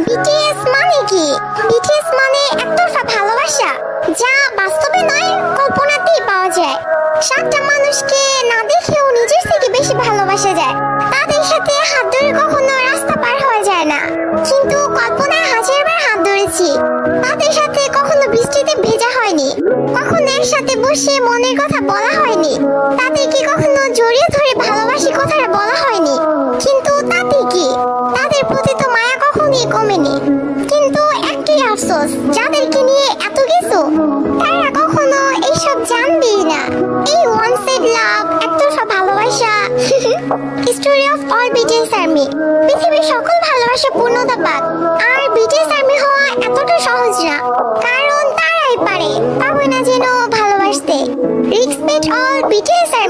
BTS মানে কি? BTS মানে একতরফা ভালোবাসা, যা বাস্তবে নয় কল্পনাতেই পাওয়া যায়। সাতটা মানুষকে না দেখেও নিজের থেকে বেশি ভালোবাসা যায়। তাদের সাথে হাত ধরে কখনো রাস্তা পার হওয়া যায় না, কিন্তু কল্পনায় হাজারবার হাত ধরেছি। তাদের সাথে কখনো বৃষ্টিতে ভেজা হয়নি, কখনো একসাথে বসে মনের কথা বলা হয়নি, তাদেরকে কখনো জড়িয়ে ধরে ভালোবাসি কথাটা বলা হয়নি। কিন্তু তাতে কি, তাদের প্রতি তো মায়া কখনোই কমেনি। কিন্তু একটাই আফসোস, যাদেরকে নিয়ে এত কিছু, তারা কখনো এইসব জানবেই না। এই ওয়ান সাইড লাভ, একতরফা ভালোবাসা। Story of all BTS army. পৃথিবীর সকল ভালোবাসা পূর্ণতা পাক, আর বিটিএস আর্মি হওয়া এতটা সহজ না, কারণ তারাই পারে, পাবে না যেন ভালোবাসতে। Respect all BTS army.